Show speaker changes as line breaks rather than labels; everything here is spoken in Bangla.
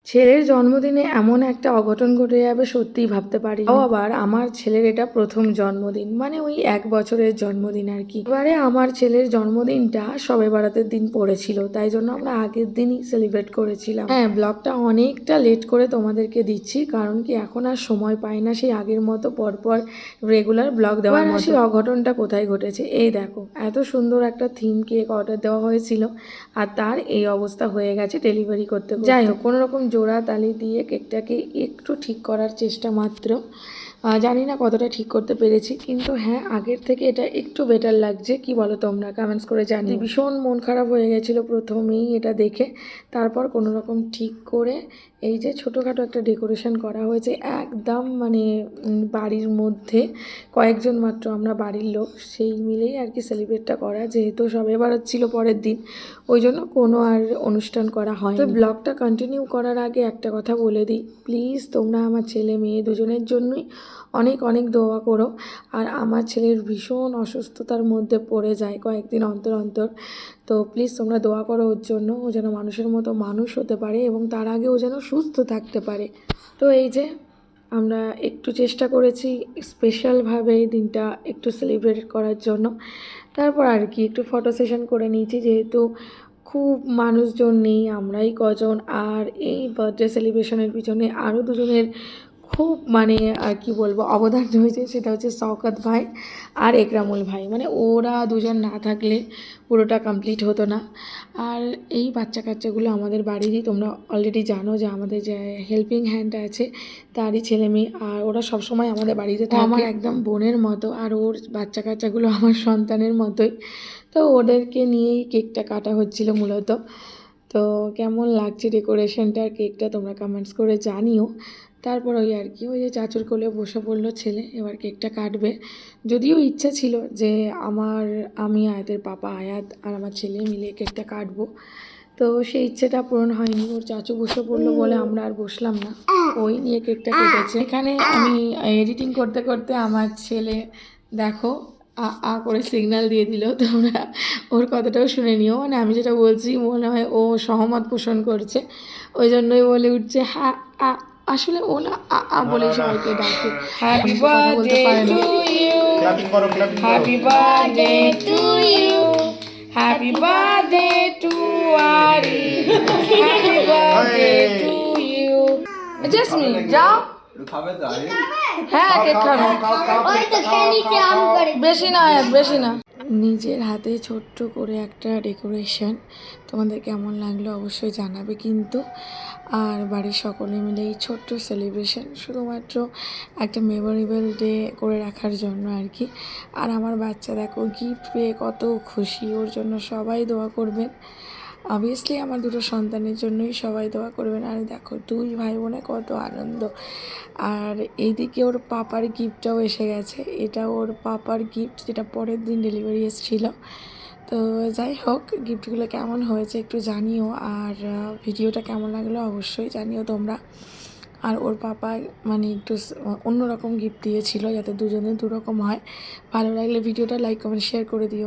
ছেলের জন্মদিনে এমন একটা অঘটন ঘটে যাবে সত্যিই ভাবতে পারিনি। তাও আবার আমার ছেলের এটা প্রথম জন্মদিন, মানে ওই 1 বছরের জন্মদিন আর কি। এবারে আমার ছেলের জন্মদিনটা শবে বরাতের দিন পড়েছিল, তাই জন্য আমরা আগের দিনই সেলিব্রেট করেছিলাম। হ্যাঁ, ব্লগটা অনেকটা লেট করে তোমাদেরকে দিচ্ছি, কারণ কি এখন আর সময় পাই না সেই আগের মতো পরপর রেগুলার ব্লগ দেওয়ার মতো। সেই অঘটনটা কোথায় ঘটেছে, এই দেখো, এত সুন্দর একটা থিম কেক অর্ডার দেওয়া হয়েছিল আর তার এই অবস্থা হয়ে গেছে ডেলিভারি করতে। যাই হোক, কোনো রকম জোড়া তালি দিয়ে কেকটাকে একটু ঠিক করার চেষ্টা মাত্র। জানি না কতটা ঠিক করতে পেরেছি, কিন্তু হ্যাঁ, আগের থেকে এটা একটু বেটার লাগছে। কি বলো তোমরা, কমেন্টস করে জানি। ভীষণ মন খারাপ হয়ে গেছিলো প্রথমেই এটা দেখে, তারপর কোনো রকম ঠিক করে এই যে ছোটোখাটো একটা ডেকোরেশন করা হয়েছে একদম, মানে বাড়ির মধ্যে কয়েকজন মাত্র আমরা বাড়ির লোক, সেই মিলেই আর কি সেলিব্রেটটা করা। যেহেতু সবে বারাত ছিল পরের দিন, ওই জন্য কোনো আর অনুষ্ঠান করা হয়। তো ব্লগটা কন্টিনিউ করার আগে একটা কথা বলে দিই, প্লিজ তোমরা আমার ছেলে মেয়ে দুজনের জন্যই অনেক অনেক দোয়া করো। আর আমার ছেলের ভীষণ অসুস্থতার মধ্যে পড়ে যায় কয়েকদিন অন্তর অন্তর, তো প্লিজ তোমরা দোয়া করো ওর জন্য, ও যেন মানুষের মতো মানুষ হতে পারে এবং তার আগে ও যেন সুস্থ থাকতে পারে। তো এই যে আমরা একটু চেষ্টা করেছি স্পেশালভাবে এই দিনটা একটু সেলিব্রেট করার জন্য। তারপর আর কি একটু ফটো সেশন করে নিয়েছি, যেহেতু খুব মানুষজন নেই, আমরাই কজন। আর এই বার্থডে সেলিব্রেশনের পিছনে আরও দুজনের খুব মানে আর কি বলবো অবদান রয়েছে, সেটা হচ্ছে শওকত ভাই আর একরামুল ভাই। মানে ওরা দুজন না থাকলে পুরোটা কমপ্লিট হতো না। আর এই বাচ্চা কাচ্চাগুলো আমাদের বাড়িরই, তোমরা অলরেডি জানো যে আমাদের যে হেল্পিং হ্যান্ড আছে তারই ছেলে মেয়ে, আর ওরা সবসময় আমাদের বাড়িতে থাকে। আমার একদম বোনের মতো, আর ওর বাচ্চা কাচ্চাগুলো আমার সন্তানের মতোই। তো ওদেরকে নিয়েই কেকটা কাটা হচ্ছিল মূলত। তো কেমন লাগছে ডেকোরেশনটা, কেকটা তোমরা কমেন্টস করে জানিও। তারপর ওই আর কি, ওই যে চাচুর কোলে বসে পড়লো ছেলে, এবার কেকটা কাটবে। যদিও ইচ্ছা ছিল যে আমি আয়াতের পাপা আয়াত আর আমার ছেলে মিলে কেকটা কাটবো, তো সেই ইচ্ছেটা পূরণ হয়নি। ওর চাচু বসে পড়লো বলে আমরা আর বসলাম না, ওই নিয়ে কেকটা কেটেছে। এখানে আমি এডিটিং করতে করতে আমার ছেলে দেখো আ করে সিগন্যাল দিয়ে দিল, তোমরা ওর কথাটাও শুনে নিও। মানে আমি যেটা বলছি মনে হয় ও সহমত পোষণ করছে, ওই জন্যই বলে উঠছে হ্যাঁ আ। আসলে ও না আ বলে সবাইকে ডাকে। Happy birthday to you, happy birthday to you, happy birthday to আরি, happy birthday to you. Jesmin যাও, হ্যাঁ কেক খাবে, বেশি না বেশি না। নিজের হাতে ছোট্ট করে একটা ডেকোরেশন, তোমাদের কেমন লাগলো অবশ্যই জানাবে কিন্তু। আর বাড়ির সকলে মিলে এই ছোট্ট সেলিব্রেশন শুধুমাত্র একটা মেমোরেবল ডে করে রাখার জন্য আর কি। আর আমার বাচ্চা দেখো গিফট পেয়ে কত খুশি, ওর জন্য সবাই দোয়া করবেন। অবভিয়াসলি আমার দুটো সন্তানের জন্যই সবাই দোয়া করবেন। আর দেখো দুই ভাই বোনে কত আনন্দ। আর এইদিকে ওর পাপার গিফটটাও এসে গেছে, এটা ওর পাপার গিফট, যেটা পরের দিন ডেলিভারি এসেছিল। তো যাই হোক, গিফটগুলো কেমন হয়েছে একটু জানিও, আর ভিডিওটা কেমন লাগলো অবশ্যই জানিও তোমরা। আর ওর পাপা মানে একটু অন্যরকম গিফট দিয়েছিল, যাতে দুজনে দুরকম হয়। ভালো লাগলে ভিডিওটা লাইক কমেন্ট শেয়ার করে দিও।